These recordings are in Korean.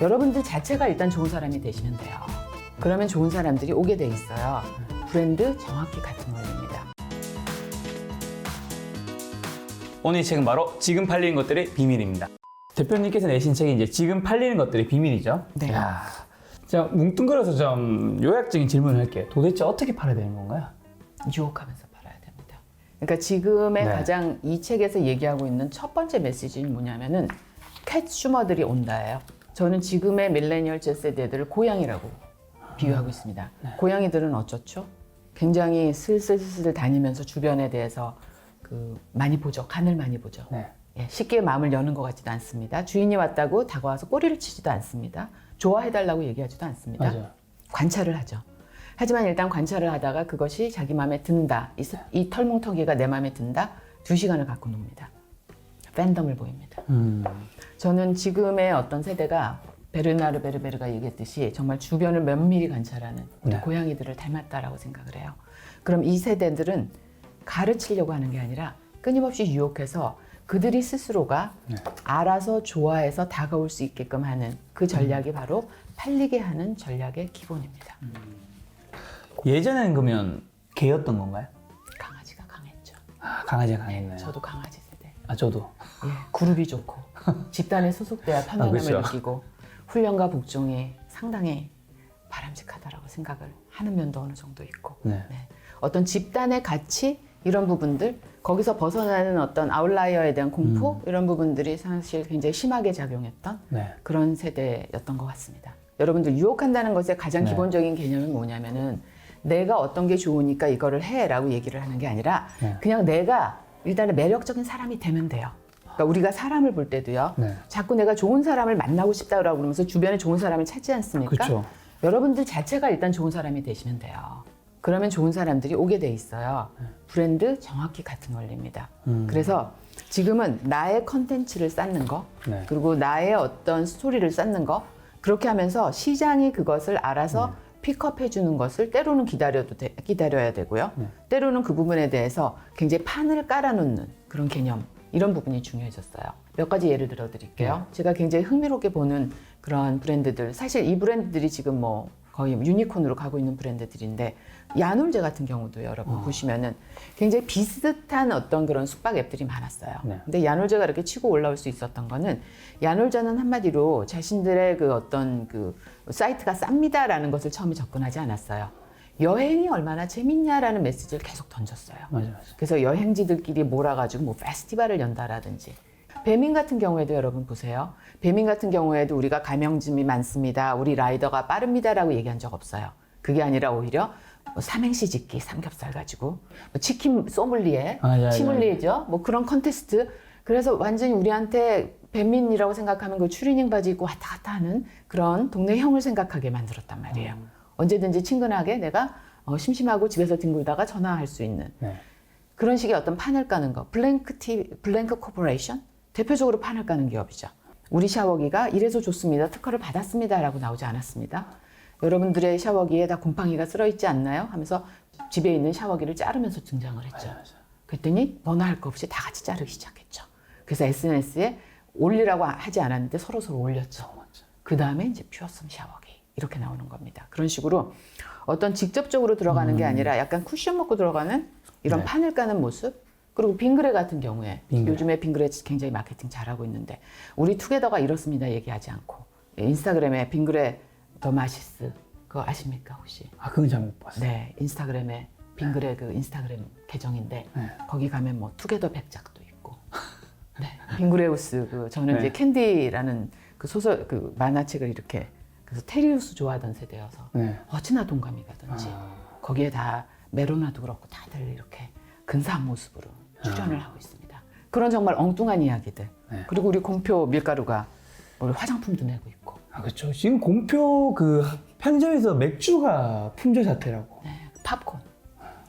여러분들 자체가 일단 좋은 사람이 되시면 돼요. 그러면 좋은 사람들이 오게 돼 있어요. 브랜드 정확히 같은 원리입니다. 오늘 이 책은 바로 지금 팔리는 것들의 비밀입니다. 대표님께서 내신 책이 이제 지금 팔리는 것들의 비밀이죠. 네. 야, 제가 뭉뚱그려서 좀 요약적인 질문을 할게요. 도대체 어떻게 팔아야 되는 건가요? 유혹하면서 팔아야 됩니다. 그러니까 지금의 네. 가장 이 책에서 얘기하고 있는 첫 번째 메시지는 뭐냐면은 캣슈머들이 온다예요. 저는 지금의 밀레니얼 Z세대들을 고양이라고 비유하고 있습니다. 네. 고양이들은 어쩌죠? 굉장히 슬슬슬 다니면서 주변에 대해서 많이 보죠. 간을 많이 보죠. 네. 예, 쉽게 마음을 여는 것 같지도 않습니다. 주인이 왔다고 다가와서 꼬리를 치지도 않습니다. 좋아해달라고 얘기하지도 않습니다. 맞아요. 관찰을 하죠. 하지만 일단 관찰을 하다가 그것이 자기 마음에 든다. 이 털뭉텅이가 내 마음에 든다. 2시간을 갖고 놉니다. 팬덤을 보입니다. 저는 지금의 어떤 세대가 베르나르 베르베르가 얘기했듯이 정말 주변을 면밀히 관찰하는 우리 네. 고양이들을 닮았다라고 생각을 해요. 그럼 이 세대들은 가르치려고 하는 게 아니라 끊임없이 유혹해서 그들이 스스로가 네. 알아서 좋아해서 다가올 수 있게끔 하는 그 전략이 바로 팔리게 하는 전략의 기본입니다. 예전에는 그러면 개였던 건가요? 강아지가 강했죠. 아, 강아지가 강했나요? 저도 강아지 세대. 아, 저도. 예, 그룹이 좋고 집단에 소속돼야 편안함을 그렇죠. 느끼고 훈련과 복종이 상당히 바람직하다라고 생각을 하는 면도 어느 정도 있고 네. 네. 어떤 집단의 가치 이런 부분들 거기서 벗어나는 어떤 아웃라이어에 대한 공포 이런 부분들이 사실 굉장히 심하게 작용했던 네. 그런 세대였던 것 같습니다. 여러분들 유혹한다는 것의 가장 네. 기본적인 개념은 뭐냐면은 내가 어떤 게 좋으니까 이거를 해라고 얘기를 하는 게 아니라 네. 그냥 내가 일단은 매력적인 사람이 되면 돼요. 그러니까 우리가 사람을 볼 때도요. 네. 자꾸 내가 좋은 사람을 만나고 싶다고 그러면서 주변에 좋은 사람을 찾지 않습니까? 그렇죠. 여러분들 자체가 일단 좋은 사람이 되시면 돼요. 그러면 좋은 사람들이 오게 돼 있어요. 브랜드 정확히 같은 원리입니다. 그래서 지금은 나의 컨텐츠를 쌓는 거, 네. 그리고 나의 어떤 스토리를 쌓는 거, 그렇게 하면서 시장이 그것을 알아서 픽업해 주는 것을 때로는 기다려야 되고요. 때로는 그 부분에 대해서 굉장히 판을 깔아놓는 그런 개념, 이런 부분이 중요해졌어요. 몇 가지 예를 들어 드릴게요. 제가 굉장히 흥미롭게 보는 그런 브랜드들, 사실 이 브랜드들이 지금 뭐 거의 유니콘으로 가고 있는 브랜드들인데, 야놀제 같은 경우도 여러분 보시면은 굉장히 비슷한 어떤 그런 숙박 앱들이 많았어요. 네. 근데 야놀제가 이렇게 치고 올라올 수 있었던 거는, 야놀제는 한마디로 자신들의 그 어떤 그 사이트가 쌉니다라는 것을 처음에 접근하지 않았어요. 여행이 얼마나 재밌냐라는 메시지를 계속 던졌어요. 맞아요. 그래서 여행지들끼리 몰아가지고 뭐 페스티벌을 연다라든지. 배민 같은 경우에도 여러분 보세요. 배민 같은 경우에도 우리가 가맹점이 많습니다. 우리 라이더가 빠릅니다라고 얘기한 적 없어요. 그게 아니라 오히려 뭐 삼행시 짓기, 삼겹살 가지고 뭐 치킨 소믈리에, 치믈리에죠. 뭐 그런 컨테스트. 그래서 완전히 우리한테 배민이라고 생각하면 그 추리닝 바지 입고 왔다 갔다 하는 그런 동네 형을 생각하게 만들었단 말이에요. 언제든지 친근하게 내가 심심하고 집에서 뒹굴다가 전화할 수 있는 네. 그런 식의 어떤 판을 까는 거. 블랭크 코퍼레이션? 대표적으로 판을 까는 기업이죠. 우리 샤워기가 이래서 좋습니다. 특허를 받았습니다. 라고 나오지 않았습니다. 여러분들의 샤워기에 다 곰팡이가 쓸어있지 않나요? 하면서 집에 있는 샤워기를 자르면서 등장을 했죠. 맞아요. 그랬더니 너나 할 거 없이 다 같이 자르기 시작했죠. 그래서 SNS에 올리라고 하지 않았는데 서로 올렸죠. 그 다음에 이제 퓨어썸 샤워기 이렇게 나오는 겁니다. 그런 식으로 어떤 직접적으로 들어가는 게 아니라 약간 쿠션 먹고 들어가는 이런 네. 판을 까는 모습. 그리고 빙그레 같은 경우에 빙그레. 요즘에 빙그레 굉장히 마케팅 잘하고 있는데, 우리 투게더가 이렇습니다 얘기하지 않고 인스타그램에 빙그레 더 마시스 그거 아십니까 혹시? 아, 그건 잘 못 봤어요. 네, 인스타그램에 빙그레 그 인스타그램 계정인데 네. 거기 가면 뭐 투게더 백작도 있고, 네, 빙그레우스 그 저는 네. 이제 캔디라는 그 소설 그 만화책을 이렇게 그래서 테리우스 좋아하던 세대여서 네. 어찌나 동감이 가든지 거기에 다 메로나도 그렇고 다들 이렇게 근사한 모습으로 출연을 하고 있습니다. 그런 정말 엉뚱한 이야기들. 네. 그리고 우리 곰표 밀가루가 우리 화장품도 내고 있고. 아, 그렇죠. 지금 공표 그 편의점에서 맥주가 품절 사태라고. 네, 팝콘.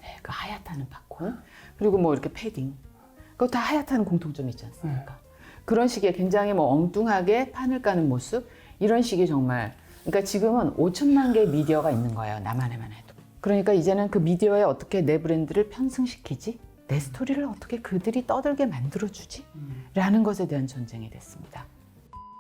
네, 그 하얗다는 팝콘. 그리고 뭐 이렇게 패딩. 그거 다 하얗다는 공통점이 있지 않습니까? 그런 식의 굉장히 뭐 엉뚱하게 판을 까는 모습. 이런 식의 정말. 그러니까 지금은 5천만 개의 미디어가 있는 거예요. 나만에만 해도. 그러니까 이제는 그 미디어에 어떻게 내 브랜드를 편승시키지? 내 스토리를 어떻게 그들이 떠들게 만들어주지? 라는 것에 대한 전쟁이 됐습니다.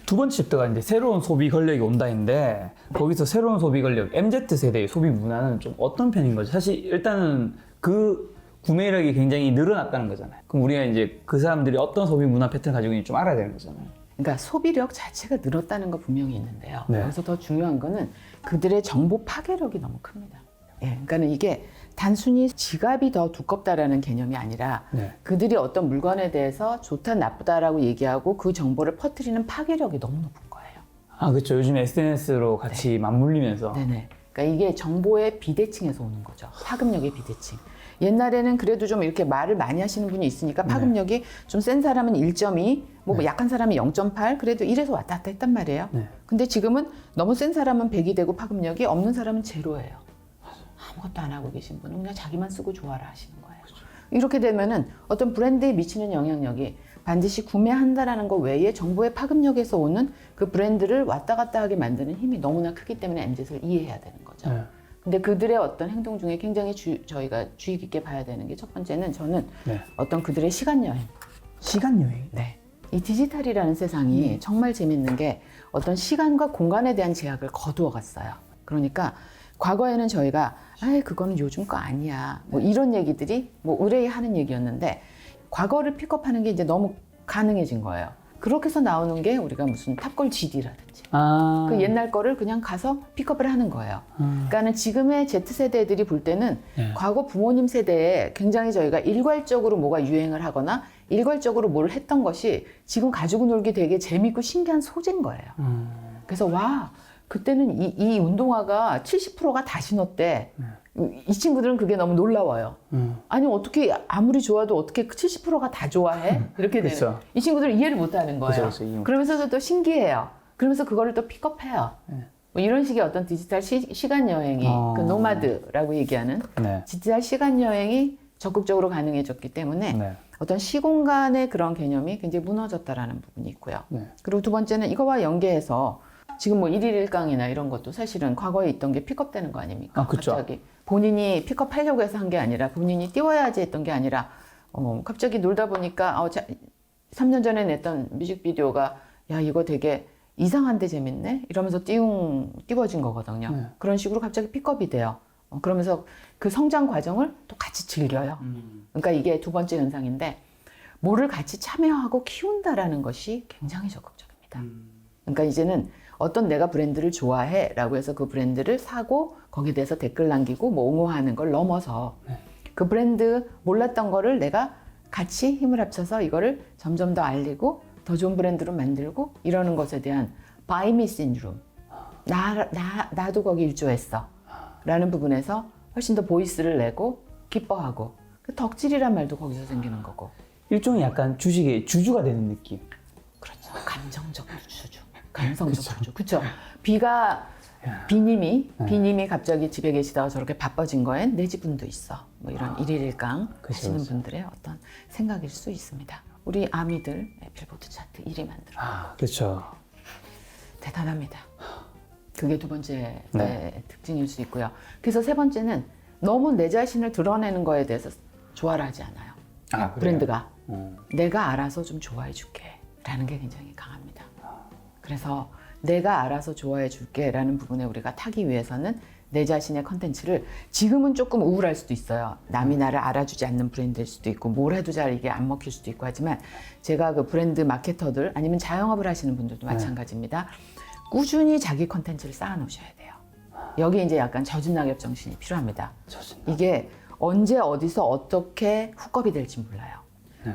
두 번째 챕터가 이제 새로운 소비 권력이 온다인데 거기서 새로운 소비 권력, MZ세대의 소비 문화는 좀 어떤 편인 거죠? 사실 일단은 그 구매력이 굉장히 늘어났다는 거잖아요. 그럼 우리가 이제 그 사람들이 어떤 소비 문화 패턴을 가지고 있는지 좀 알아야 되는 거잖아요. 그러니까 소비력 자체가 늘었다는 거 분명히 있는데요. 네. 여기서 더 중요한 거는 그들의 정보 파괴력이 너무 큽니다. 예, 그러니까는 이게 단순히 지갑이 더 두껍다라는 개념이 아니라 네. 그들이 어떤 물건에 대해서 좋다 나쁘다라고 얘기하고 그 정보를 퍼뜨리는 파괴력이 너무 높은 거예요. 아, 그렇죠. 요즘 SNS로 같이 맞물리면서. 네네. 그러니까 이게 정보의 비대칭에서 오는 거죠. 파급력의 비대칭. 옛날에는 그래도 좀 이렇게 말을 많이 하시는 분이 있으니까 파급력이 좀 센 사람은 1.2, 뭐 약한 사람이 0.8, 그래도 1에서 왔다 갔다 했단 말이에요. 네. 근데 지금은 너무 센 사람은 100이 되고 파급력이 없는 사람은 제로예요. 아무것도 안 하고 계신 분은 그냥 자기만 쓰고 좋아라 하시는 거예요. 이렇게 되면은 어떤 브랜드에 미치는 영향력이 반드시 구매한다라는 것 외에 정보의 파급력에서 오는 그 브랜드를 왔다 갔다 하게 만드는 힘이 너무나 크기 때문에 MZ를 이해해야 되는 거죠. 네. 근데 그들의 어떤 행동 중에 굉장히 저희가 주의 깊게 봐야 되는 게 첫 번째는 저는 네. 어떤 그들의 시간 여행. 시간 여행. 네. 이 디지털이라는 세상이 정말 재밌는 게 어떤 시간과 공간에 대한 제약을 거두어 갔어요. 그러니까 과거에는 저희가 그거는 요즘 거 아니야. 뭐 이런 얘기들이 뭐 의뢰 하는 얘기였는데 과거를 픽업하는 게 이제 너무 가능해진 거예요. 그렇게 해서 나오는 게 우리가 무슨 탑걸 GD라든지 아. 그 옛날 거를 그냥 가서 픽업을 하는 거예요. 그러니까는 지금의 Z세대들이 볼 때는 네. 과거 부모님 세대에 굉장히 저희가 일괄적으로 뭐가 유행을 하거나 일괄적으로 뭘 했던 것이 지금 가지고 놀기 되게 재밌고 신기한 소재인 거예요. 그래서 와, 그때는 이 운동화가 70%가 다 신었대. 이 친구들은 그게 너무 놀라워요. 아니 어떻게 아무리 좋아도 어떻게 70%가 다 좋아해? 이렇게 되는. 그쵸. 이 친구들은 이해를 못 하는 거예요. 그쵸, 그쵸. 그러면서도 또 신기해요. 그러면서 그거를 또 픽업해요. 네. 뭐 이런 식의 어떤 디지털 시간 여행이 그 노마드라고 얘기하는 네. 디지털 시간 여행이 적극적으로 가능해졌기 때문에 네. 어떤 시공간의 그런 개념이 굉장히 무너졌다라는 부분이 있고요. 네. 그리고 두 번째는 이거와 연계해서 지금 뭐 1일 1강이나 이런 것도 사실은 과거에 있던 게 픽업되는 거 아닙니까? 아, 그쵸. 갑자기 본인이 픽업하려고 해서 한 게 아니라 본인이 띄워야지 했던 게 아니라 갑자기 놀다 보니까 3년 전에 냈던 뮤직비디오가 야 이거 되게 이상한데 재밌네? 이러면서 띄워진 거거든요. 네. 그런 식으로 갑자기 픽업이 돼요. 그러면서 그 성장 과정을 또 같이 즐겨요. 그러니까 이게 두 번째 현상인데 뭐를 같이 참여하고 키운다라는 것이 굉장히 적극적입니다. 그러니까 이제는 어떤 내가 브랜드를 좋아해 라고 해서 그 브랜드를 사고 거기에 대해서 댓글 남기고 뭐 옹호하는 걸 넘어서 그 브랜드 몰랐던 거를 내가 같이 힘을 합쳐서 이거를 점점 더 알리고 더 좋은 브랜드로 만들고 이러는 것에 대한 buy me syndrome. 나도 거기 일조했어 라는 부분에서 훨씬 더 보이스를 내고 기뻐하고 그 덕질이란 말도 거기서 생기는 거고. 일종의 약간 주식의 주주가 되는 느낌. 그렇죠. 감정적 주주. 감성적 주주. 그렇죠. 비님이 갑자기 집에 계시다가 저렇게 바빠진 거엔 내 지분도 있어. 뭐 이런 일일 일강 하시는 분들의 어떤 생각일 수 있습니다. 우리 아미들 빌보드 차트 1위 만들어. 그렇죠. 대단합니다. 그게 두 번째 네. 특징일 수 있고요. 그래서 세 번째는 너무 내 자신을 드러내는 거에 대해서 좋아를 하지 않아요. 그래요? 브랜드가 내가 알아서 좀 좋아해 줄게 라는 게 굉장히 강합니다. 그래서 내가 알아서 좋아해 줄게 라는 부분에 우리가 타기 위해서는 내 자신의 컨텐츠를 지금은 조금 우울할 수도 있어요. 남이 나를 알아주지 않는 브랜드일 수도 있고 뭘 해도 잘 이게 안 먹힐 수도 있고 하지만 제가 그 브랜드 마케터들 아니면 자영업을 하시는 분들도 마찬가지입니다. 꾸준히 자기 컨텐츠를 쌓아 놓으셔야 돼요. 여기 이제 약간 젖은 낙엽 정신이 필요합니다. 이게 언제 어디서 어떻게 훅업이 될지 몰라요.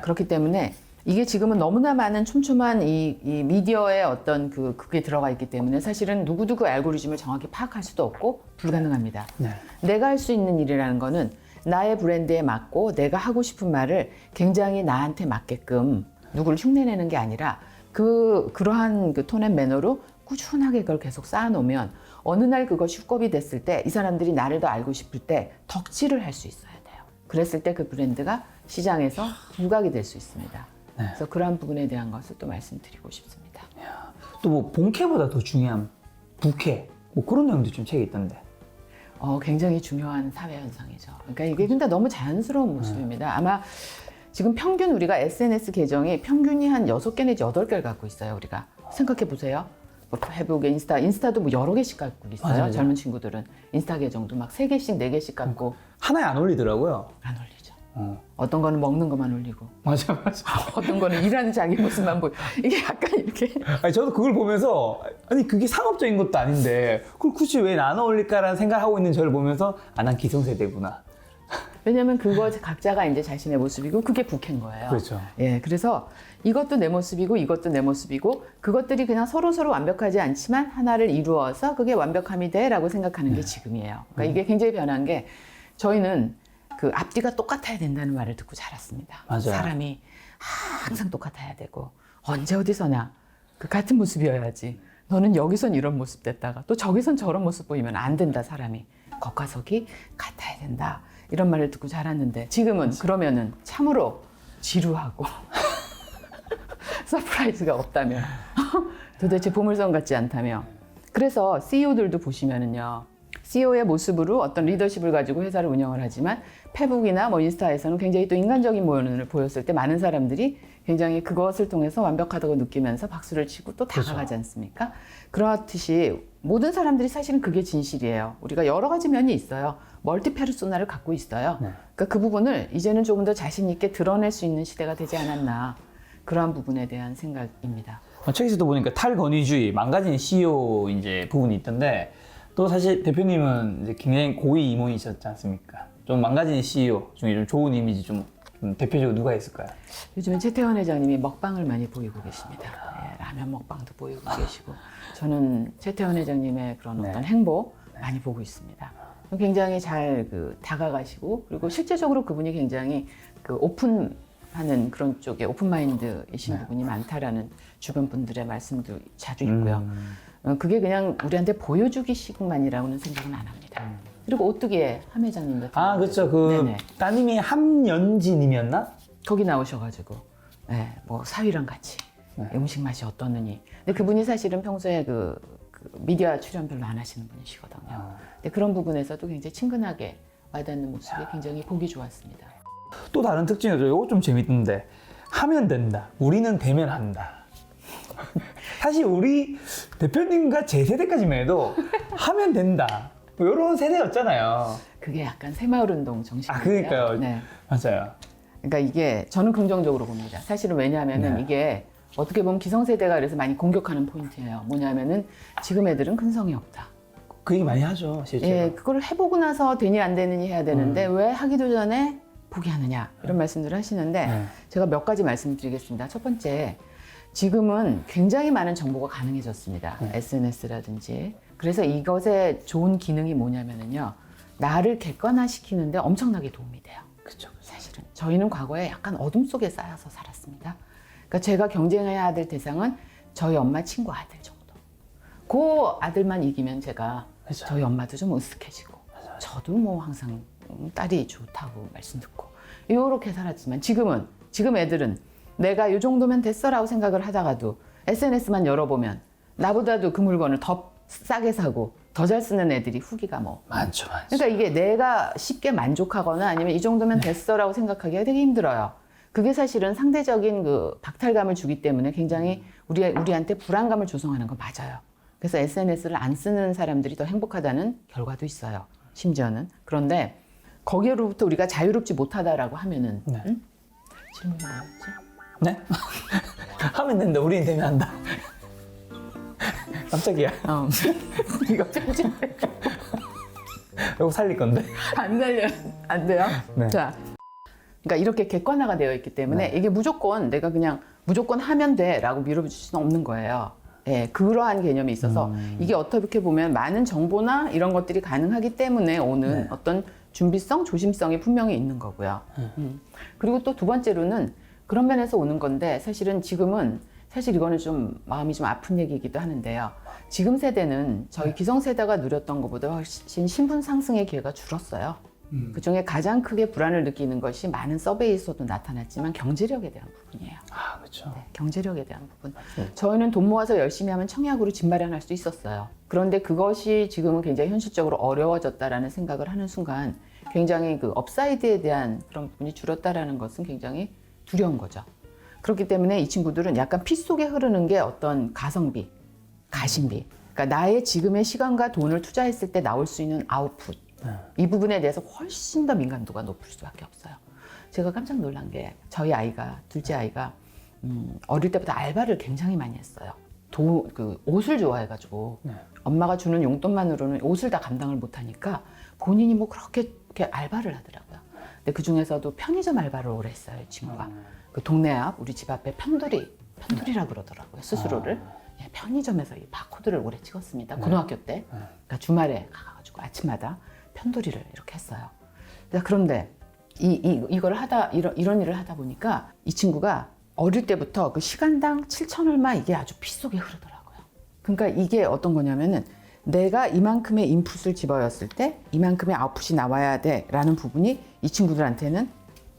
그렇기 때문에 이게 지금은 너무나 많은 촘촘한 이 미디어의 어떤 그게 들어가 있기 때문에 사실은 누구도 그 알고리즘을 정확히 파악할 수도 없고 불가능합니다. 네. 내가 할 수 있는 일이라는 거는 나의 브랜드에 맞고 내가 하고 싶은 말을 굉장히 나한테 맞게끔 누구를 흉내내는 게 아니라 그러한 그 톤 앤 매너로 꾸준하게 그걸 계속 쌓아놓으면 어느 날 그것이 훅업이 됐을 때 이 사람들이 나를 더 알고 싶을 때 덕질을 할 수 있어야 돼요. 그랬을 때 그 브랜드가 시장에서 부각이 될 수 있습니다. 그래서 그러한 부분에 대한 것을 또 말씀드리고 싶습니다. 또 뭐 본캐보다 더 중요한 부캐 뭐 그런 내용도 좀 책에 있던데. 굉장히 중요한 사회 현상이죠. 그러니까 이게 근데 너무 자연스러운 모습입니다. 아마 지금 평균 우리가 SNS 계정이 평균이 한 6개 내지 8개를 갖고 있어요, 우리가. 생각해 보세요. 뭐 페북에 인스타도 뭐 여러 개씩 갖고 있어요. 맞아요. 젊은 친구들은 인스타 계정도 막 3개씩, 4개씩 갖고 하나에 안 올리더라고요. 안 올리죠. 어. 어떤 거는 먹는 것만 올리고 맞아. 어떤 거는 일하는 자기 모습만 보여. 이게 약간 이렇게 아니, 저도 그걸 보면서 아니 그게 상업적인 것도 아닌데 그걸 굳이 왜 나눠 올릴까라는 생각을 하고 있는 저를 보면서 아, 난 기성세대구나. 왜냐면 그거 각자가 이제 자신의 모습이고 그게 부캐인 거예요. 그렇죠. 예, 그래서 이것도 내 모습이고 이것도 내 모습이고 그것들이 그냥 서로 완벽하지 않지만 하나를 이루어서 그게 완벽함이 돼라고 생각하는 게 지금이에요. 그러니까 이게 굉장히 변한 게 저희는 그 앞뒤가 똑같아야 된다는 말을 듣고 자랐습니다. 맞아요. 사람이 항상 똑같아야 되고 언제 어디서나 그 같은 모습이어야지. 너는 여기선 이런 모습 됐다가 또 저기선 저런 모습 보이면 안 된다. 사람이 겉과 속이 같아야 된다. 이런 말을 듣고 자랐는데 지금은 그러면은 참으로 지루하고 서프라이즈가 없다며 도대체 보물섬 같지 않다며 그래서 CEO들도 보시면은요 CEO의 모습으로 어떤 리더십을 가지고 회사를 운영을 하지만 페북이나 뭐 인스타에서는 굉장히 또 인간적인 모습을 보였을 때 많은 사람들이 굉장히 그것을 통해서 완벽하다고 느끼면서 박수를 치고 또 다가가지 않습니까? 그렇듯이 모든 사람들이 사실은 그게 진실이에요. 우리가 여러 가지 면이 있어요. 멀티 페르소나를 갖고 있어요. 네. 그러니까 그 부분을 이제는 조금 더 자신 있게 드러낼 수 있는 시대가 되지 않았나 그러한 부분에 대한 생각입니다. 책에서도 보니까 탈권위주의, 망가진 CEO 이제 부분이 있던데 또 사실 대표님은 이제 굉장히 고위 임원이셨지 않습니까? 좀 망가진 CEO 중에 좀 좋은 이미지 좀 대표적으로 누가 있을까요? 요즘엔 최태원 회장님이 먹방을 많이 보이고 계십니다. 예, 라면 먹방도 보이고 계시고 저는 최태원 회장님의 그런 네. 어떤 행보 많이 보고 있습니다. 굉장히 잘 다가가시고 그리고 실제적으로 그분이 굉장히 오픈하는 그런 쪽에 오픈마인드이신 네. 부분이 많다라는 주변 분들의 말씀도 자주 있고요. 그게 그냥 우리한테 보여주기식만이라고는 생각은 안 합니다. 그리고 오뚜기의 함 회장님 같은 아, 그렇죠. 네네. 따님이 함연진님이었나? 거기 나오셔가지고 뭐 사위랑 같이 음식 맛이 어떠느니 근데 그분이 사실은 평소에 그 미디어 출연 별로 안 하시는 분이시거든요. 근데 그런 부분에서도 굉장히 친근하게 와닿는 모습이 굉장히 보기 좋았습니다. 또 다른 특징이죠. 이거 좀 재밌던데 하면 된다. 우리는 되면 한다. 사실 우리 대표님과 제 세대까지만 해도 하면 된다. 뭐 이런 세대였잖아요. 그게 약간 새마을운동 정신인데요. 아, 그러니까요. 네. 맞아요. 그러니까 이게 저는 긍정적으로 봅니다. 사실은 왜냐하면은 네. 이게 어떻게 보면 기성세대가 그래서 많이 공격하는 포인트예요. 뭐냐면은 지금 애들은 근성이 없다. 그 얘기 많이 하죠, 실제로. 예, 그걸 해보고 나서 되니 안 되느니 해야 되는데 왜 하기도 전에 포기하느냐 이런 말씀들을 하시는데 네. 제가 몇 가지 말씀드리겠습니다. 첫 번째, 지금은 굉장히 많은 정보가 가능해졌습니다. SNS라든지. 그래서 이것의 좋은 기능이 뭐냐면은요, 나를 객관화시키는데 엄청나게 도움이 돼요. 그렇죠. 사실은 저희는 과거에 약간 어둠 속에 쌓여서 살았습니다. 그러니까 제가 경쟁해야 될 대상은 저희 엄마 친구 아들 정도. 그 아들만 이기면 제가 맞아. 저희 엄마도 좀 으쓱해지고 저도 뭐 항상 딸이 좋다고 말씀 듣고 이렇게 살았지만 지금 애들은 내가 이 정도면 됐어라고 생각을 하다가도 SNS만 열어보면 나보다도 그 물건을 더 싸게 사고 더 잘 쓰는 애들이 후기가 뭐 많죠. 그러니까 이게 내가 쉽게 만족하거나 아니면 이 정도면 됐어라고 생각하기가 되게 힘들어요. 그게 사실은 상대적인 그 박탈감을 주기 때문에 굉장히 우리한테 불안감을 조성하는 거 맞아요. 그래서 SNS를 안 쓰는 사람들이 더 행복하다는 결과도 있어요. 심지어는. 그런데 거기로부터 우리가 자유롭지 못하다라고 하면은 네. 응? 질문이 뭐였지? 네? 하면 된다. 우리는 되면 한다. 깜짝이야. 이거 편집해. 이거 살릴 건데. 안 살려 안 돼요. 네. 자, 그러니까 이렇게 객관화가 되어 있기 때문에 이게 무조건 내가 그냥 무조건 하면 돼라고 밀어줄 수는 없는 거예요. 예, 그러한 개념이 있어서 이게 어떻게 보면 많은 정보나 이런 것들이 가능하기 때문에 오는 어떤 준비성, 조심성이 분명히 있는 거고요. 그리고 또 두 번째로는 그런 면에서 오는 건데 사실은 지금은 사실 이거는 좀 마음이 좀 아픈 얘기이기도 하는데요. 지금 세대는 저희 기성세대가 누렸던 것보다 훨씬 신분 상승의 기회가 줄었어요. 그중에 가장 크게 불안을 느끼는 것이 많은 서베이에서도 나타났지만 경제력에 대한 부분이에요. 아, 그렇죠. 네, 경제력에 대한 부분. 저희는 돈 모아서 열심히 하면 청약으로 집 마련할 수 있었어요. 그런데 그것이 지금은 굉장히 현실적으로 어려워졌다라는 생각을 하는 순간 굉장히 그 업사이드에 대한 그런 부분이 줄었다라는 것은 굉장히 두려운 거죠. 그렇기 때문에 이 친구들은 약간 피 속에 흐르는 게 어떤 가성비, 가심비. 그러니까 나의 지금의 시간과 돈을 투자했을 때 나올 수 있는 아웃풋. 이 부분에 대해서 훨씬 더 민감도가 높을 수밖에 없어요. 제가 깜짝 놀란 게 저희 아이가, 둘째 아이가 어릴 때부터 알바를 굉장히 많이 했어요. 옷을 좋아해가지고 엄마가 주는 용돈만으로는 옷을 다 감당을 못하니까 본인이 뭐 그렇게 이렇게 알바를 하더라고요. 근데 그 중에서도 편의점 알바를 오래 했어요, 이 친구가. 그 동네 앞 우리 집 앞에 편두리라 그러더라고요, 스스로를. 예, 편의점에서 이 바코드를 오래 찍었습니다. 고등학교 때. 그러니까 주말에 가가지고 아침마다 편두리를 이렇게 했어요. 그런데 이걸 이런 일을 하다 보니까 이 친구가 어릴 때부터 그 시간당 7천 얼마 이게 아주 피 속에 흐르더라고요. 그러니까 이게 어떤 거냐면은 내가 이만큼의 인풋을 집어였을 때 이만큼의 아웃풋이 나와야 돼라는 부분이 이 친구들한테는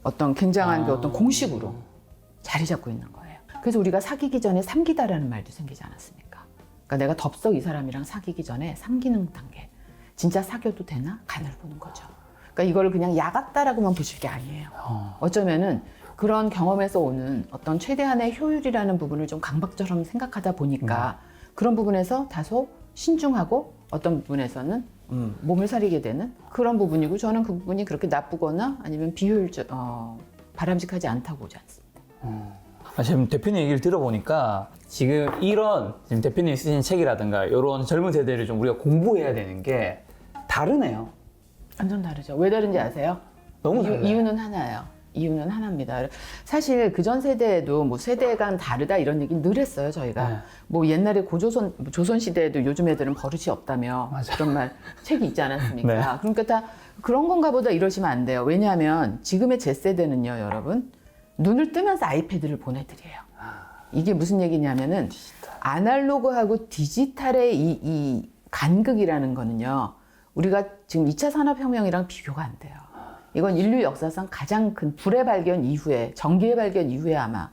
어떤 굉장한 그 어떤 공식으로 자리 잡고 있는 거예요. 그래서 우리가 사귀기 전에 삼기다라는 말도 생기지 않았습니까? 그러니까 내가 덥석 이 사람이랑 사귀기 전에 삼기는 단계. 진짜 사귀어도 되나? 간을 보는 거죠. 그러니까 이거를 그냥 야 같다라고만 보실 게 아니에요. 어쩌면은 그런 경험에서 오는 어떤 최대한의 효율이라는 부분을 좀 강박처럼 생각하다 보니까 그런 부분에서 다소 신중하고 어떤 부분에서는 몸을 사리게 되는 그런 부분이고, 저는 그 부분이 그렇게 나쁘거나 아니면 바람직하지 않다고 보지 않습니다. 지금 대표님 얘기를 들어보니까 지금 지금 대표님이 쓰신 책이라든가 이런 젊은 세대를 좀 우리가 공부해야 되는 게 다르네요. 완전 다르죠. 왜 다른지 아세요? 너무 달라요. 이유는 하나예요. 이유는 하나입니다. 사실 그전 세대에도 뭐 세대 간 다르다 이런 얘기 늘 했어요, 저희가. 네. 뭐 옛날에 조선 시대에도 요즘 애들은 버릇이 없다며 맞아. 그런 말 책이 있지 않았습니까? 네. 그러니까 다 그런 건가 보다 이러시면 안 돼요. 왜냐하면 지금의 제 세대는요, 여러분, 눈을 뜨면서 아이패드를 보내드려요. 이게 무슨 얘기냐면은 아날로그하고 디지털의 이 간극이라는 거는요, 우리가 지금 2차 산업혁명이랑 비교가 안 돼요. 이건 인류 역사상 가장 큰 불의 발견 이후에, 전기의 발견 이후에 아마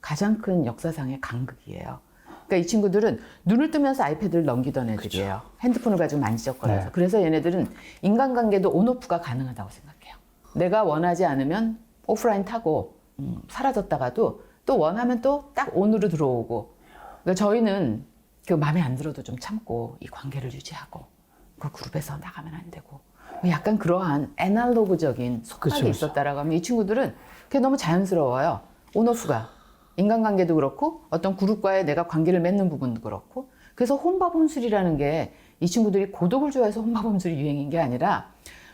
가장 큰 역사상의 간극이에요. 그러니까 이 친구들은 눈을 뜨면서 아이패드를 넘기던 애들이에요. 그쵸. 핸드폰을 가지고 만지작거려서. 네. 그래서 얘네들은 인간관계도 온오프가 가능하다고 생각해요. 내가 원하지 않으면 오프라인 타고 사라졌다가도 또 원하면 또 딱 온으로 들어오고. 그러니까 저희는 그 마음에 안 들어도 좀 참고 이 관계를 유지하고 그 그룹에서 나가면 안 되고, 약간 그러한 애날로그적인 속박이 그쵸. 있었다라고 하면 이 친구들은 그게 너무 자연스러워요. 온오프가. 인간관계도 그렇고 어떤 그룹과의 내가 관계를 맺는 부분도 그렇고. 그래서 혼밥혼술이라는 게 이 친구들이 고독을 좋아해서 혼밥혼술이 유행인 게 아니라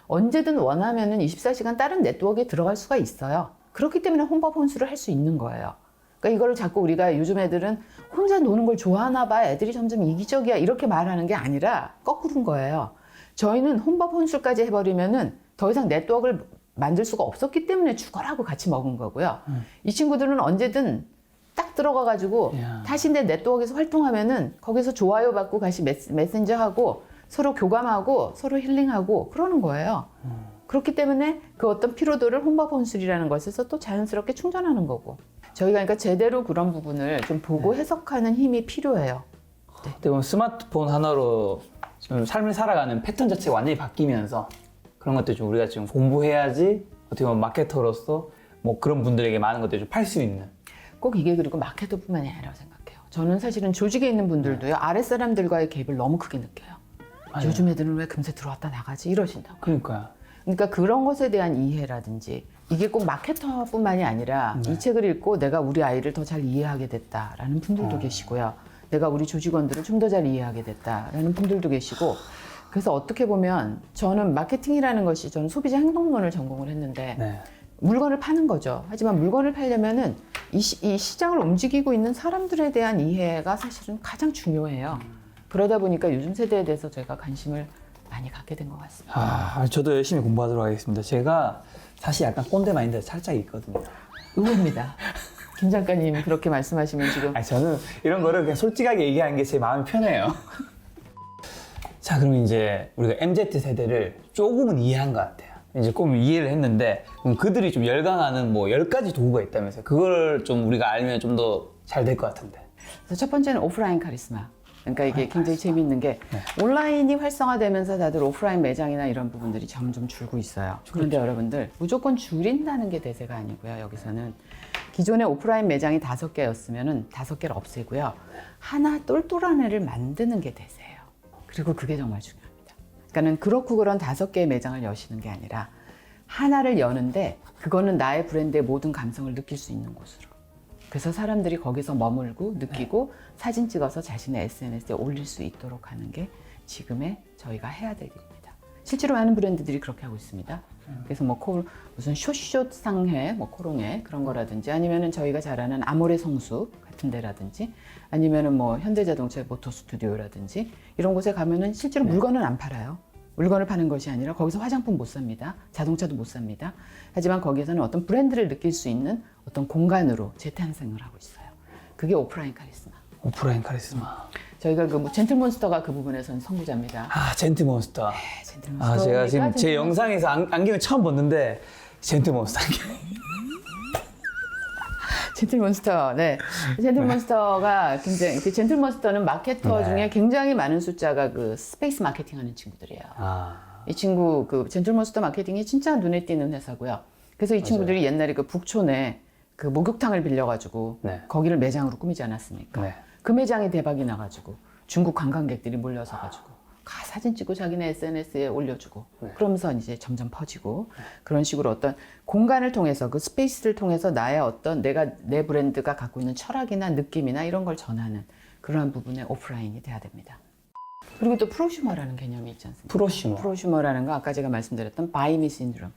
언제든 원하면은 24시간 다른 네트워크에 들어갈 수가 있어요. 그렇기 때문에 혼밥혼술을 할 수 있는 거예요. 그러니까 이거를 자꾸 우리가 요즘 애들은 혼자 노는 걸 좋아하나 봐, 애들이 점점 이기적이야, 이렇게 말하는 게 아니라 거꾸로인 거예요. 저희는 혼밥혼술까지 해버리면은 더 이상 네트워크를 만들 수가 없었기 때문에 죽어라고 같이 먹은 거고요. 이 친구들은 언제든 딱 들어가가지고 다시 내 네트워크에서 활동하면은 거기서 좋아요 받고 다시 메신저 하고 서로 교감하고 서로 힐링하고 그러는 거예요. 그렇기 때문에 그 어떤 피로도를 혼밥혼술이라는 것에서 또 자연스럽게 충전하는 거고. 저희가 그러니까 제대로 그런 부분을 좀 보고 해석하는 힘이 필요해요. 어떻게 보면 스마트폰 하나로 지금 삶을 살아가는 패턴 자체가 완전히 바뀌면서 그런 것들 좀 우리가 지금 공부해야지 어떻게 보면 마케터로서 뭐 그런 분들에게 많은 것들을 좀 팔 수 있는. 꼭 이게 그리고 마케터뿐만이 아니라고 생각해요. 저는 사실은 조직에 있는 분들도요, 아랫사람들과의 갭을 너무 크게 느껴요. 맞아요. 요즘 애들은 왜 금세 들어왔다 나가지 이러신다고. 그러니까요. 그러니까 그런 것에 대한 이해라든지, 이게 꼭 마케터뿐만이 아니라 이 책을 읽고 내가 우리 아이를 더 잘 이해하게 됐다라는 분들도 계시고요. 내가 우리 조직원들을 좀 더 잘 이해하게 됐다라는 분들도 계시고. 그래서 어떻게 보면 저는 마케팅이라는 것이, 저는 소비자 행동론을 전공을 했는데 네. 물건을 파는 거죠. 하지만 물건을 팔려면은 이 시장을 움직이고 있는 사람들에 대한 이해가 사실은 가장 중요해요. 그러다 보니까 요즘 세대에 대해서 제가 관심을 많이 갖게 된 것 같습니다. 저도 열심히 공부하도록 하겠습니다. 제가 사실 약간 꼰대 마인드가 살짝 있거든요. 의외입니다. 김 작가님 그렇게 말씀하시면 지금. 저는 이런 거를 그냥 솔직하게 얘기하는 게 제 마음이 편해요. 자, 그럼 이제 우리가 MZ 세대를 조금은 이해한 것 같아요. 이제 조금 이해를 했는데, 그럼 그들이 좀 열광하는 뭐 10가지 도구가 있다면서요. 그걸 좀 우리가 알면 좀 더 잘 될 것 같은데. 그래서 첫 번째는 오프라인 카리스마. 그러니까 이게 굉장히 재미있는 게 온라인이 활성화되면서 다들 오프라인 매장이나 이런 부분들이 점점 줄고 있어요. 그런데 여러분들 무조건 줄인다는 게 대세가 아니고요. 여기서는 기존에 오프라인 매장이 5개였으면 5개를 없애고요. 하나 똘똘한 애를 만드는 게 대세예요. 그리고 그게 정말 중요합니다. 그러니까는 그렇고 그런 5개의 매장을 여시는 게 아니라 하나를 여는데 그거는 나의 브랜드의 모든 감성을 느낄 수 있는 곳으로. 그래서 사람들이 거기서 머물고 느끼고 사진 찍어서 자신의 SNS에 올릴 수 있도록 하는 게 지금의 저희가 해야 될 일입니다. 실제로 많은 브랜드들이 그렇게 하고 있습니다. 그래서 무슨 쇼쇼 상회, 코롱회 그런 거라든지 아니면은 저희가 잘 아는 아모레 성수 같은 데라든지 아니면은 현대자동차의 모터 스튜디오라든지 이런 곳에 가면은 실제로 물건은 안 팔아요. 물건을 파는 것이 아니라 거기서 화장품 못 삽니다. 자동차도 못 삽니다. 하지만 거기에서는 어떤 브랜드를 느낄 수 있는 어떤 공간으로 재탄생을 하고 있어요. 그게 오프라인 카리스마. 오프라인 카리스마. 저희가 젠틀몬스터가 그 부분에서는 선구자입니다. 젠틀몬스터. 네, 젠틀몬스터. 제가 지금 제 영상에서 안경을 처음 봤는데 젠틀몬스터 안경. 젠틀몬스터, 네. 젠틀몬스터가 굉장히, 젠틀몬스터는 마케터 네. 중에 굉장히 많은 숫자가 스페이스 마케팅 하는 친구들이에요. 이 친구, 젠틀몬스터 마케팅이 진짜 눈에 띄는 회사고요. 그래서 이 친구들이 옛날에 북촌에 목욕탕을 빌려가지고 네. 거기를 매장으로 꾸미지 않았습니까? 네. 그 매장이 대박이 나가지고 중국 관광객들이 몰려서 가지고 사진 찍고 자기네 SNS에 올려주고 그러면서 이제 점점 퍼지고 그런 식으로 어떤 공간을 통해서 그 스페이스를 통해서 나의 어떤 내 브랜드가 갖고 있는 철학이나 느낌이나 이런 걸 전하는 그러한 부분의 오프라인이 돼야 됩니다. 그리고 또 프로슈머라는 개념이 있지 않습니까? 프로슈머라는 거 아까 제가 말씀드렸던 바이미 신드롬.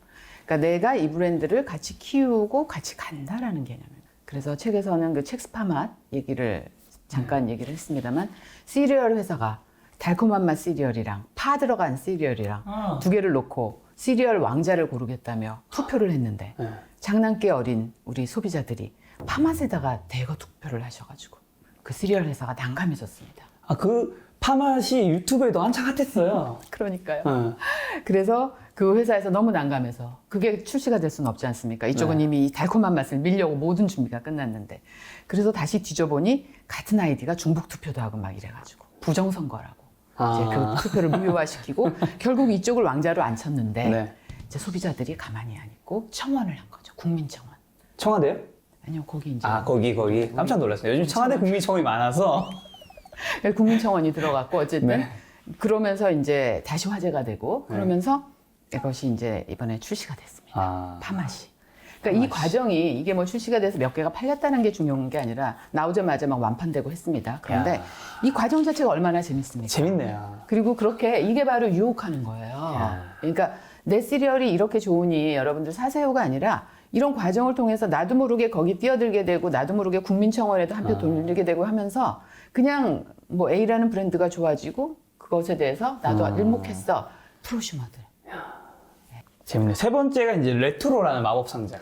그러니까 내가 이 브랜드를 같이 키우고 같이 간다라는 개념입니다. 그래서 책에서는 그 첵스파맛 얘기를 잠깐 얘기를 했습니다만 시리얼 회사가 달콤한 맛 시리얼이랑 파 들어간 시리얼이랑 두 개를 놓고 시리얼 왕자를 고르겠다며 투표를 했는데 장난기 어린 우리 소비자들이 파맛에다가 대거 투표를 하셔가지고 그 시리얼 회사가 난감해졌습니다. 그 파맛이 유튜브에도 한창 핫했어요. 그러니까요. 그래서 그 회사에서 너무 난감해서 그게 출시가 될 수는 없지 않습니까? 이쪽은 이미 이 달콤한 맛을 밀려고 모든 준비가 끝났는데 그래서 다시 뒤져보니 같은 아이디가 중복 투표도 하고 막 이래가지고 부정선거라고 이제 그 투표를 무효화시키고 결국 이쪽을 왕자로 앉혔는데 이제 소비자들이 가만히 안 있고 청원을 한 거죠. 국민청원. 청와대요? 아니요, 거기 이제 거기 깜짝 놀랐어요. 요즘 청와대 국민청원이 많아서 국민청원이 들어갔고 어쨌든 그러면서 이제 다시 화제가 되고 그러면서 이것이 이제 이번에 출시가 됐습니다. 파맛이. 그러니까 이 과정이 이게 출시가 돼서 몇 개가 팔렸다는 게 중요한 게 아니라 나오자마자 막 완판되고 했습니다. 그런데 이 과정 자체가 얼마나 재밌습니까? 재밌네요. 그리고 그렇게 이게 바로 유혹하는 거예요. 그러니까 내 시리얼이 이렇게 좋으니 여러분들 사세요가 아니라 이런 과정을 통해서 나도 모르게 거기 뛰어들게 되고 나도 모르게 국민청원에도 한 표 돌리게 되고 하면서 그냥 A라는 브랜드가 좋아지고 그것에 대해서 나도 일목했어. 프로슈머들. 재밌네. 세 번째가 이제 레트로라는 마법 상자.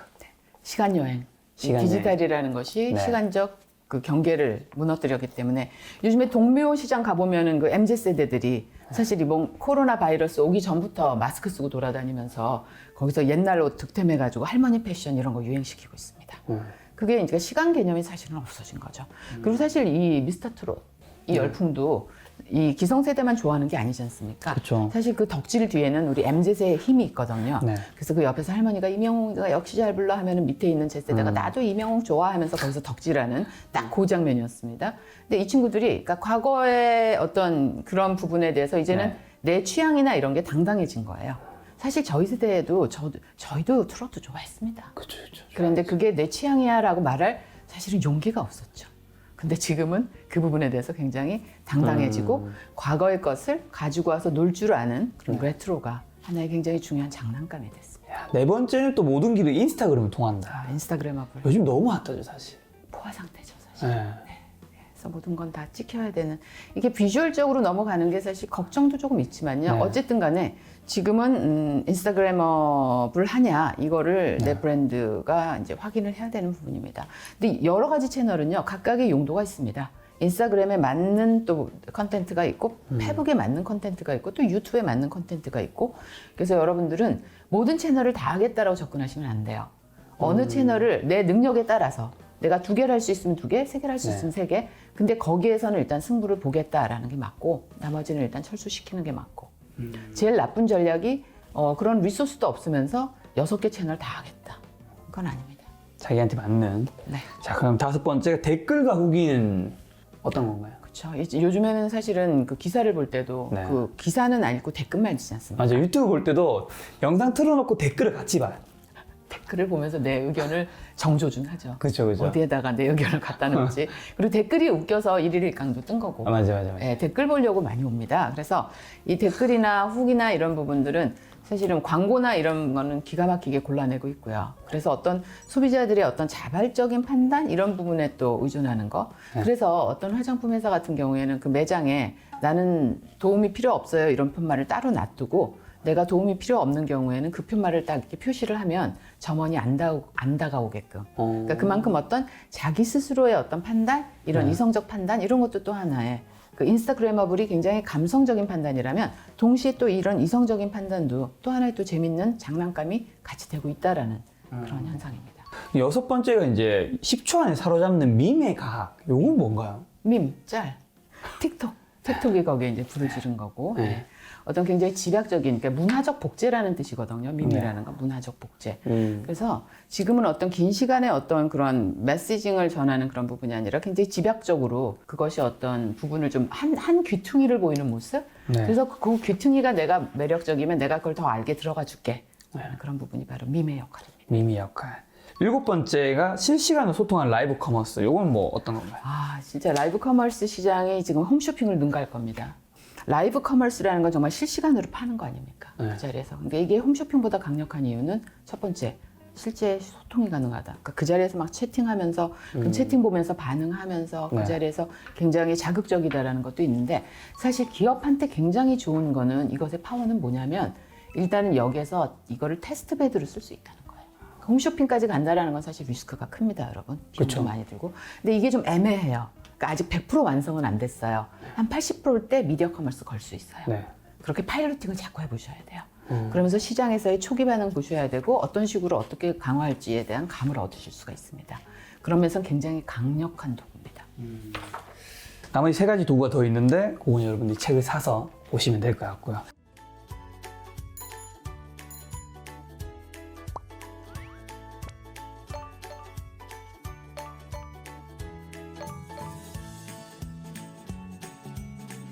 시간여행. 디지털이라는 것이 시간적 그 경계를 무너뜨렸기 때문에 요즘에 동묘 시장 가보면은 그 MZ세대들이 사실 이번 코로나 바이러스 오기 전부터 마스크 쓰고 돌아다니면서 거기서 옛날 옷 득템해가지고 할머니 패션 이런 거 유행시키고 있습니다. 그게 이제 시간 개념이 사실은 없어진 거죠. 그리고 사실 이 미스터 트롯, 이 열풍도 이 기성세대만 좋아하는 게 아니지 않습니까? 그쵸. 사실 그 덕질 뒤에는 우리 MZ의 힘이 있거든요. 네. 그래서 그 옆에서 할머니가 이명웅이가 역시 잘 불러 하면은 밑에 있는 제 세대가 나도 이명웅 좋아하면서 거기서 덕질하는 딱 그 장면이었습니다. 근데 이 친구들이 그러니까 과거의 어떤 그런 부분에 대해서 이제는 내 취향이나 이런 게 당당해진 거예요. 사실 저희 세대에도 저희도 트로트 좋아했습니다. 그쵸. 그런데 그게 내 취향이야라고 말할 사실은 용기가 없었죠. 근데 지금은 그 부분에 대해서 굉장히 당당해지고 과거의 것을 가지고 와서 놀 줄 아는 그런 레트로가 하나의 굉장히 중요한 장난감이 됐습니다. 네 번째는 또 모든 길을 인스타그램을 통한다. 인스타그램하고 요즘 너무 핫하죠, 사실. 포화 상태죠, 사실. 네. 그래서 모든 건 다 찍혀야 되는 이게 비주얼적으로 넘어가는 게 사실 걱정도 조금 있지만요. 어쨌든 간에 지금은 인스타그래머블 하냐 이거를 내 브랜드가 이제 확인을 해야 되는 부분입니다. 근데 여러 가지 채널은요 각각의 용도가 있습니다. 인스타그램에 맞는 또 컨텐츠가 있고 페북에 맞는 컨텐츠가 있고 또 유튜브에 맞는 컨텐츠가 있고 그래서 여러분들은 모든 채널을 다 하겠다라고 접근하시면 안 돼요. 어느 채널을 내 능력에 따라서 내가 2개를 할 수 있으면 2개, 3개를 할 수 있으면 3개. 근데 거기에서는 일단 승부를 보겠다라는 게 맞고 나머지는 일단 철수시키는 게 맞고 제일 나쁜 전략이 그런 리소스도 없으면서 6개 채널 다 하겠다. 그건 아닙니다. 자기한테 맞는. 네. 자, 그럼 5번째가 댓글과 후기는 어떤 건가요? 그렇죠. 요즘에는 사실은 그 기사를 볼 때도 네. 그 기사는 안 읽고 댓글만 읽지 않습니까? 맞아, 유튜브 볼 때도 영상 틀어놓고 댓글을 같이 봐요. 댓글을 보면서 내 의견을 정조준하죠. 그렇죠, 그렇죠. 어디에다가 내 의견을 갖다 놓을지. 그리고 댓글이 웃겨서 일일 일강도 뜬 거고. 아, 맞아. 예, 댓글 보려고 많이 옵니다. 그래서 이 댓글이나 후기나 이런 부분들은 사실은 광고나 이런 거는 기가 막히게 골라내고 있고요. 그래서 어떤 소비자들의 어떤 자발적인 판단 이런 부분에 또 의존하는 거. 그래서 어떤 화장품 회사 같은 경우에는 그 매장에 나는 도움이 필요 없어요 이런 편말을 따로 놔두고 내가 도움이 필요 없는 경우에는 그 편말을 딱 이렇게 표시를 하면 점원이 안 다가오게끔. 그러니까 그만큼 어떤 자기 스스로의 어떤 판단, 이런 이성적 판단 이런 것도 또 하나의 그 인스타그래머블이 굉장히 감성적인 판단이라면 동시에 또 이런 이성적인 판단도 또 하나의 또 재밌는 장난감이 같이 되고 있다라는 그런 현상입니다. 6번째가 이제 10초 안에 사로잡는 밈의 과학. 요건 뭔가요? 밈, 짤, 틱톡이 거기에 이제 불을 지른 거고. 네. 네. 어떤 굉장히 집약적인, 그러니까 문화적 복제라는 뜻이거든요. 밈이라는 건 문화적 복제. 그래서 지금은 어떤 긴 시간에 어떤 그런 메시징을 전하는 그런 부분이 아니라 굉장히 집약적으로 그것이 어떤 부분을 좀 한 귀퉁이를 보이는 모습? 네. 그래서 그 귀퉁이가 내가 매력적이면 내가 그걸 더 알게 들어가 줄게. 그런 부분이 바로 밈의 역할입니다. 밈의 역할. 7번째가 실시간으로 소통하는 라이브 커머스. 요건 뭐 어떤 건가요? 아, 진짜 라이브 커머스 시장이 지금 홈쇼핑을 능가할 겁니다. 라이브 커머스라는 건 정말 실시간으로 파는 거 아닙니까? 네. 그 자리에서. 그러니까 이게 홈쇼핑보다 강력한 이유는 첫 번째, 실제 소통이 가능하다. 그러니까 그 자리에서 막 채팅하면서 그 채팅 보면서 반응하면서 그 네. 자리에서 굉장히 자극적이다라는 것도 있는데 사실 기업한테 굉장히 좋은 거는 이것의 파워는 뭐냐면 일단은 여기에서 이거를 테스트베드로 쓸 수 있다는 거예요. 홈쇼핑까지 간다라는 건 사실 리스크가 큽니다, 여러분. 비용도 그쵸. 많이 들고. 근데 이게 좀 애매해요. 그러니까 아직 100% 완성은 안 됐어요. 한 80%일 때 미디어 커머스 걸 수 있어요. 네. 그렇게 파일로팅을 자꾸 해보셔야 돼요. 그러면서 시장에서의 초기 반응 보셔야 되고 어떤 식으로 어떻게 강화할지에 대한 감을 얻으실 수가 있습니다. 그러면서 굉장히 강력한 도구입니다. 나머지 3가지 도구가 더 있는데 그건 여러분들이 책을 사서 보시면 될 것 같고요.